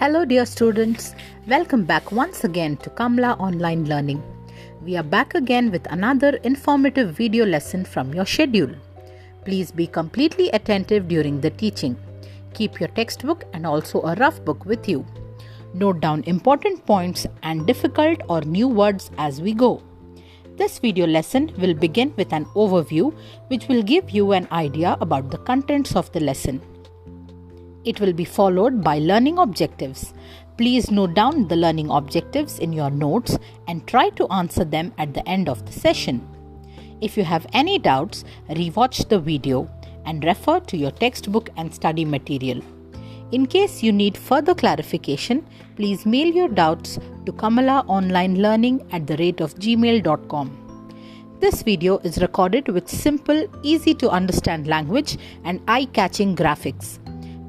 Hello dear students, welcome back once again to Kamala Online Learning. We are back again with another informative video lesson from your schedule. Please be completely attentive during the teaching. Keep your textbook and also a rough book with you. Note down important points and difficult or new words as we go. This video lesson will begin with an overview which will give you an idea about the contents of the lesson. It will be followed by learning objectives. Please note down the learning objectives in your notes and try to answer them at the end of the session. If you have any doubts, rewatch the video and refer to your textbook and study material. In case you need further clarification, please mail your doubts to kamalaonlinelearning@gmail.com. This video is recorded with simple, easy to understand language and eye-catching graphics.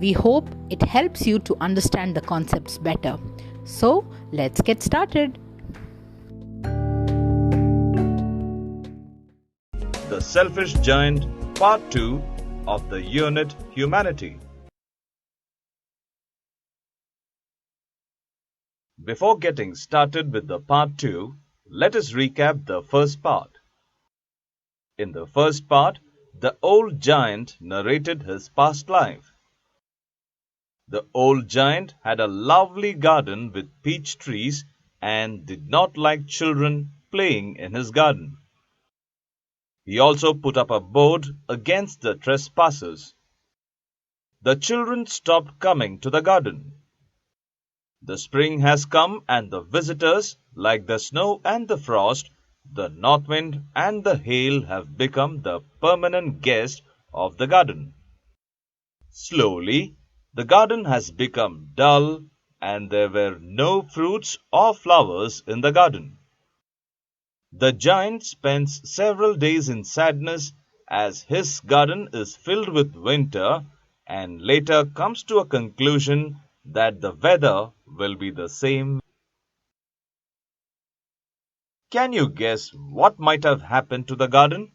We hope it helps you to understand the concepts better. So, let's get started. The Selfish Giant, Part 2 of the unit Humanity. Before getting started with the Part 2, let us recap the first part. In the first part, the old giant narrated his past life. The old giant had a lovely garden with peach trees and did not like children playing in his garden. He also put up a board against the trespassers. The children stopped coming to the garden. The spring has come and the visitors, like the snow and the frost, the north wind and the hail, have become the permanent guests of the garden. Slowly, the garden has become dull and there were no fruits or flowers in the garden. The giant spends several days in sadness as his garden is filled with winter and later comes to a conclusion that the weather will be the same. Can you guess what might have happened to the garden?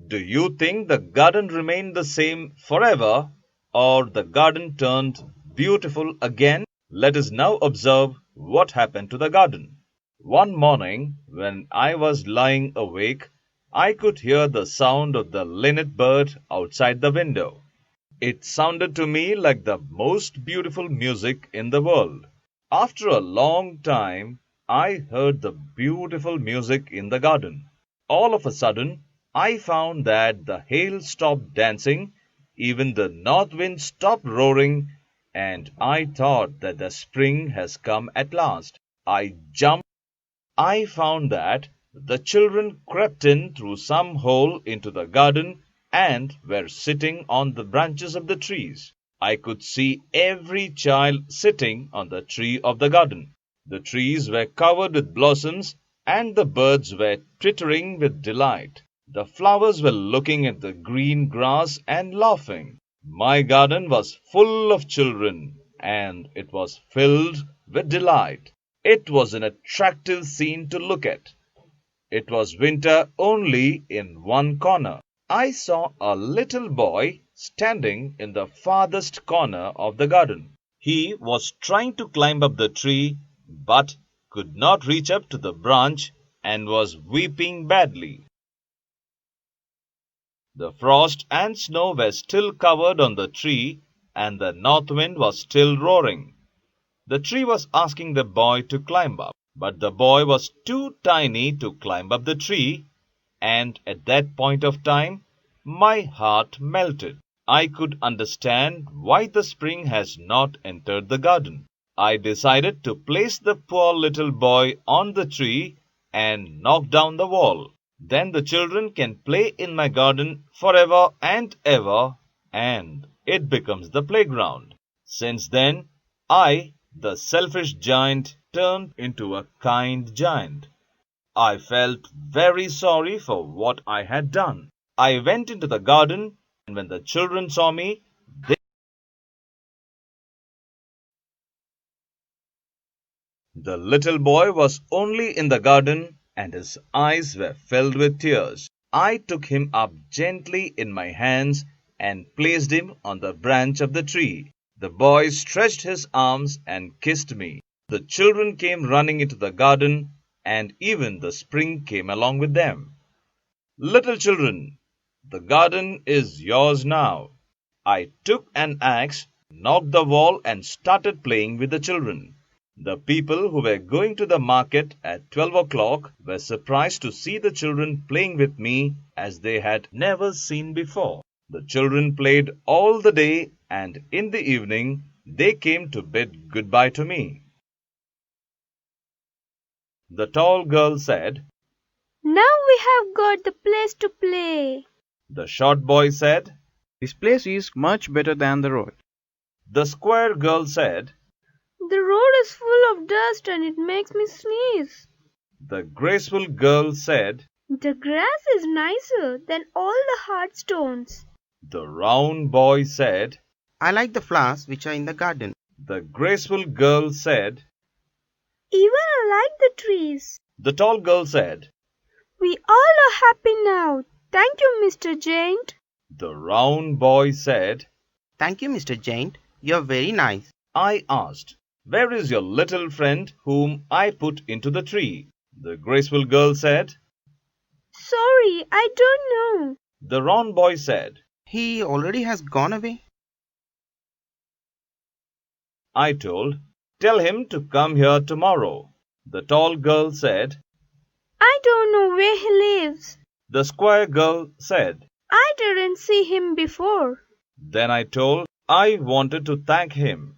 Do you think the garden remained the same forever, or the garden turned beautiful again? Let us now observe what happened to the garden. One morning, when I was lying awake, I could hear the sound of the linnet bird outside the window. It sounded to me like the most beautiful music in the world. After a long time, I heard the beautiful music in the garden. All of a sudden, I found that the hail stopped dancing, even the north wind stopped roaring, and I thought that the spring has come at last. I jumped. I found that the children crept in through some hole into the garden and were sitting on the branches of the trees. I could see every child sitting on the tree of the garden. The trees were covered with blossoms and the birds were twittering with delight. The flowers were looking at the green grass and laughing. My garden was full of children, and it was filled with delight. It was an attractive scene to look at. It was winter only in one corner. I saw a little boy standing in the farthest corner of the garden. He was trying to climb up the tree, but could not reach up to the branch and was weeping badly. The frost and snow were still covered on the tree, and the north wind was still roaring. The tree was asking the boy to climb up, but the boy was too tiny to climb up the tree, and at that point of time, my heart melted. I could understand why the spring has not entered the garden. I decided to place the poor little boy on the tree and knock down the wall. Then the children can play in my garden forever and ever, and it becomes the playground. Since then, I, the selfish giant, turned into a kind giant. I felt very sorry for what I had done. I went into the garden, and when the children saw me, the little boy was only in the garden, and his eyes were filled with tears. I took him up gently in my hands and placed him on the branch of the tree. The boy stretched his arms and kissed me. The children came running into the garden, and even the spring came along with them. Little children, the garden is yours now. I took an axe, knocked the wall, and started playing with the children. The people who were going to the market at 12 o'clock were surprised to see the children playing with me as they had never seen before. The children played all the day, and in the evening they came to bid goodbye to me. The tall girl said, "Now we have got the place to play." The short boy said, "This place is much better than the road." The square girl said, "The road is full of dust and it makes me sneeze." The graceful girl said, "The grass is nicer than all the hard stones." The round boy said, I like the flowers which are in the garden. The graceful girl said, "Even I like the trees." The tall girl said, "We all are happy now. Thank you, Mr. Giant." The round boy said, Thank you, Mr. Giant. You're very nice. I asked, Where is your little friend whom I put into the tree? The graceful girl said, "Sorry, I don't know." The round boy said, He already has gone away. I told, Tell him to come here tomorrow. The tall girl said, "I don't know where he lives. The square girl said, I didn't see him before." Then I told, I wanted to thank him.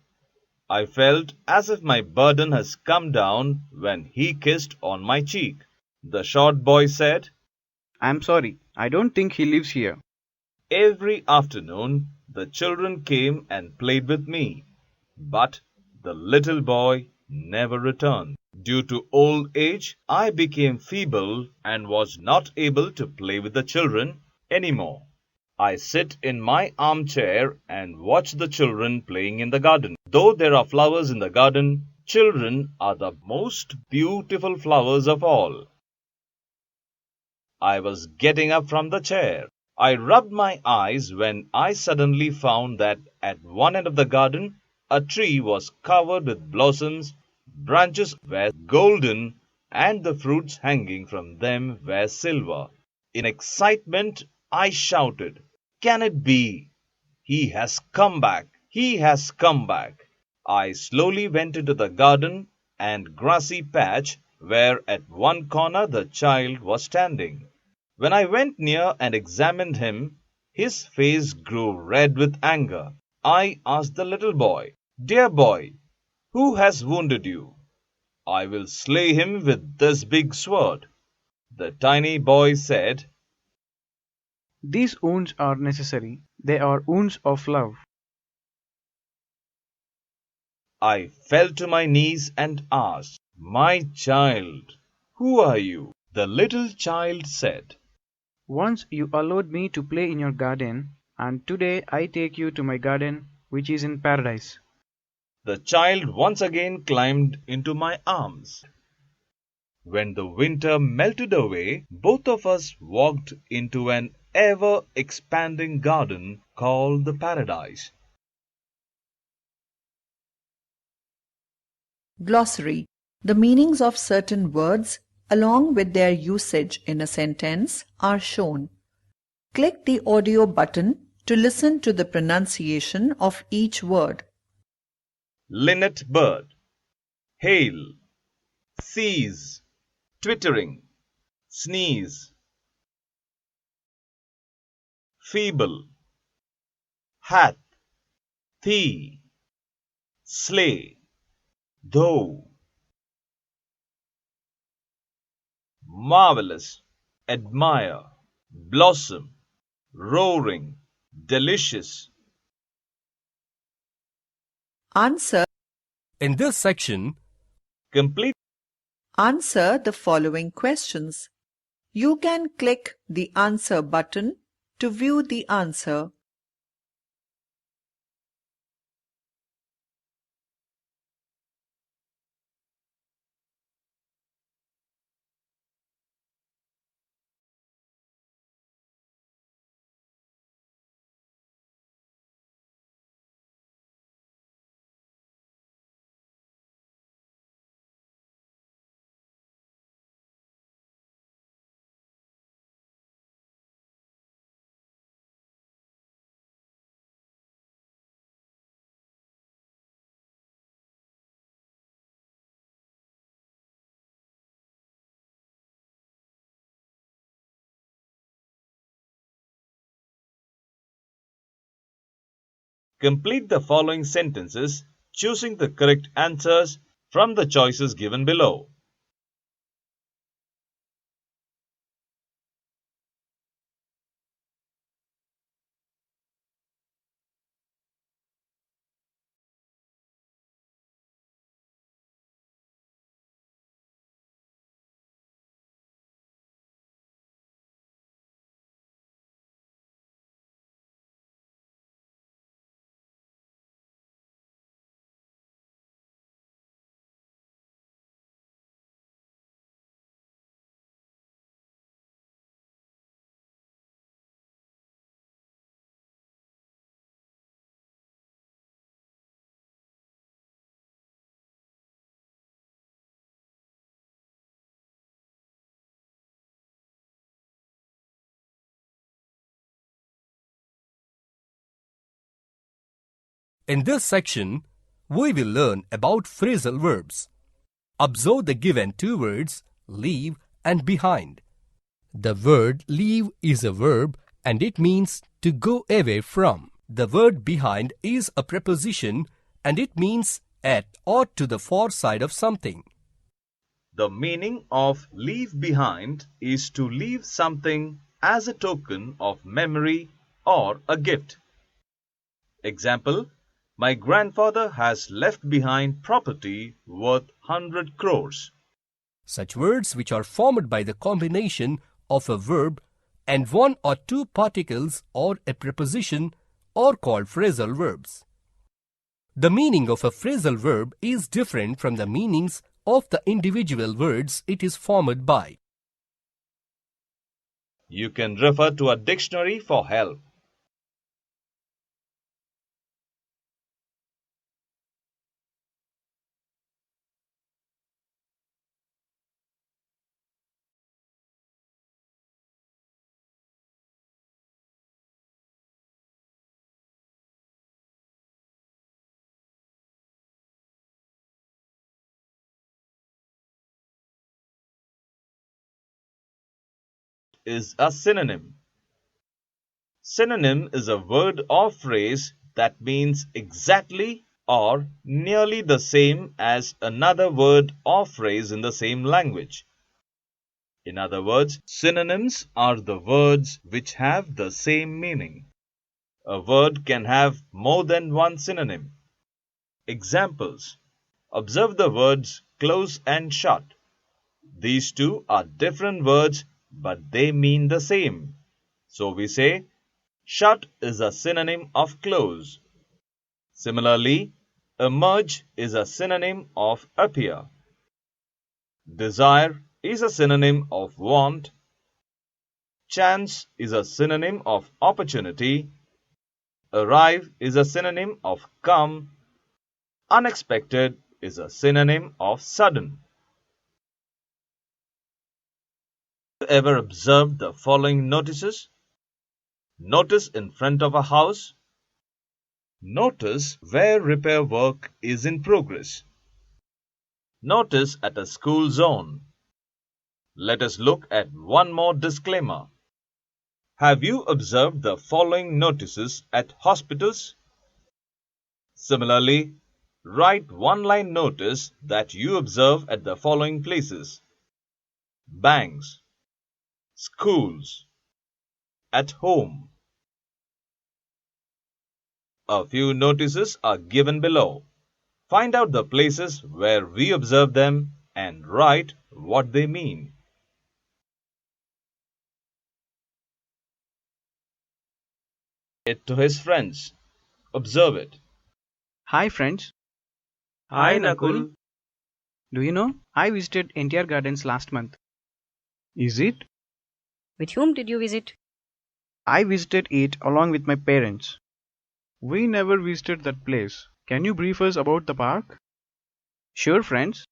I felt as if my burden has come down when he kissed on my cheek. The short boy said, "I'm sorry, I don't think he lives here." Every afternoon the children came and played with me, but the little boy never returned. Due to old age, I became feeble and was not able to play with the children anymore. I sit in my armchair and watch the children playing in the garden. Though there are flowers in the garden, children are the most beautiful flowers of all. I was getting up from the chair. I rubbed my eyes when I suddenly found that at one end of the garden, a tree was covered with blossoms, branches were golden, and the fruits hanging from them were silver. In excitement, I shouted, Can it be? He has come back! He has come back! I slowly went into the garden and grassy patch where at one corner the child was standing. When I went near and examined him, his face grew red with anger. I asked the little boy, Dear boy, who has wounded you? I will slay him with this big sword. The tiny boy said, These wounds are necessary. They are wounds of love. I fell to my knees and asked, My child, who are you? The little child said, Once you allowed me to play in your garden, and today I take you to my garden, which is in paradise. The child once again climbed into my arms. When the winter melted away, both of us walked into an ever-expanding garden called the paradise. Glossary. The meanings of certain words, along with their usage in a sentence, are shown. Click the audio button to listen to the pronunciation of each word. Linnet bird, hail, seize, twittering, sneeze, feeble, hath, thee, slay, though, marvelous, admire, blossom, roaring, delicious. Answer. In this section, Complete. Answer the following questions. You can click the answer button to view the answer. Complete the following sentences, choosing the correct answers from the choices given below. In this section, we will learn about phrasal verbs. Observe the given two words, leave and behind. The word leave is a verb and it means to go away from. The word behind is a preposition and it means at or to the far side of something. The meaning of leave behind is to leave something as a token of memory or a gift. Example, my grandfather has left behind property worth 100 crores. Such words which are formed by the combination of a verb and one or two particles or a preposition are called phrasal verbs. The meaning of a phrasal verb is different from the meanings of the individual words it is formed by. You can refer to a dictionary for help. Is a synonym. Synonym is a word or phrase that means exactly or nearly the same as another word or phrase in the same language. In other words, synonyms are the words which have the same meaning. A word can have more than one synonym. Examples: observe the words close and shut. These two are different words, but they mean the same. So we say, shut is a synonym of close. Similarly, emerge is a synonym of appear. Desire is a synonym of want. Chance is a synonym of opportunity. Arrive is a synonym of come. Unexpected is a synonym of sudden. Have you ever observed the following notices? Notice in front of a house. Notice where repair work is in progress. Notice at a school zone. Let us look at one more disclaimer. Have you observed the following notices at hospitals? Similarly, write one-line notice that you observe at the following places: banks, schools, at home. A few notices are given below. Find out the places where we observe them and write what they mean. It to his friends. Observe it. Hi friends. Hi, Nakul. Do you know, I visited NTR Gardens last month. Is it? With whom did you visit? I visited it along with my parents. We never visited that place. Can you brief us about the park? Sure, friends.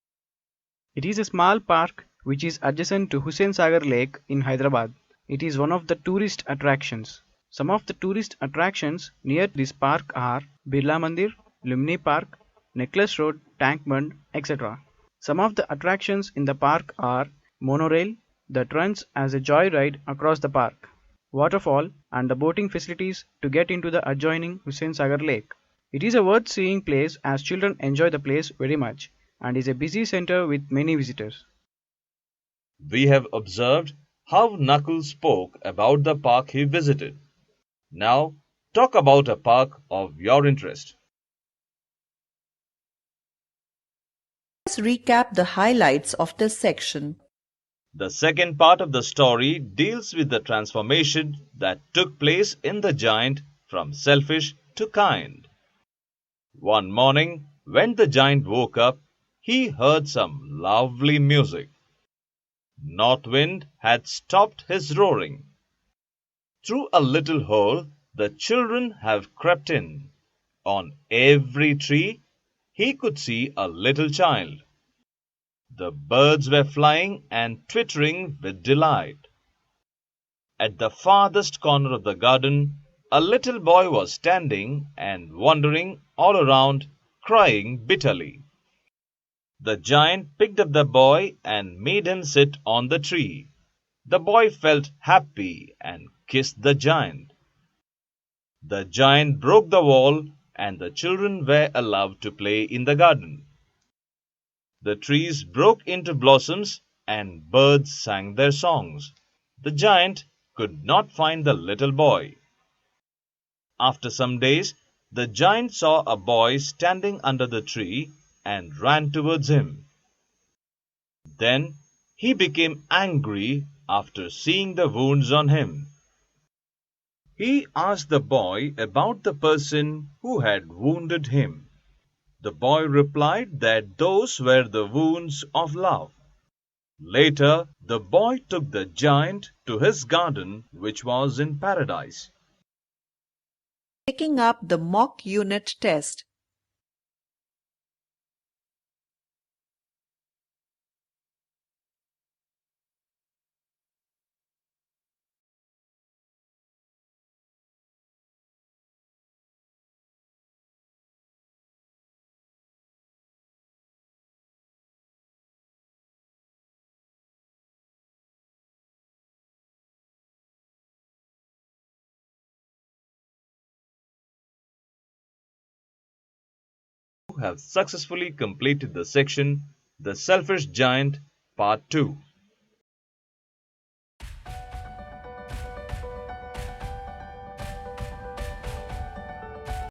It is a small park which is adjacent to Hussain Sagar Lake in Hyderabad. It is one of the tourist attractions. Some of the tourist attractions near this park are Birla Mandir, Lumini Park, Necklace Road, Tank Bund, etc. Some of the attractions in the park are monorail that runs as a joyride across the park. waterfall, and the boating facilities to get into the adjoining Hussain Sagar Lake. It is a worth-seeing place as children enjoy the place very much and is a busy center with many visitors. We have observed how Nakul spoke about the park he visited. Now, talk about a park of your interest. Let's recap the highlights of this section. The second part of the story deals with the transformation that took place in the giant from selfish to kind. One morning, when the giant woke up, he heard some lovely music. North Wind had stopped his roaring. Through a little hole, the children have crept in. On every tree, he could see a little child. The birds were flying and twittering with delight. At the farthest corner of the garden, a little boy was standing and wandering all around, crying bitterly. The giant picked up the boy and made him sit on the tree. The boy felt happy and kissed the giant. The giant broke the wall, and the children were allowed to play in the garden. The trees broke into blossoms, and birds sang their songs. The giant could not find the little boy. After some days, the giant saw a boy standing under the tree and ran towards him. Then he became angry after seeing the wounds on him. He asked the boy about the person who had wounded him. The boy replied that those were the wounds of love. Later, the boy took the giant to his garden, which was in paradise. Taking up the mock unit test. Have successfully completed the section The Selfish Giant Part 2.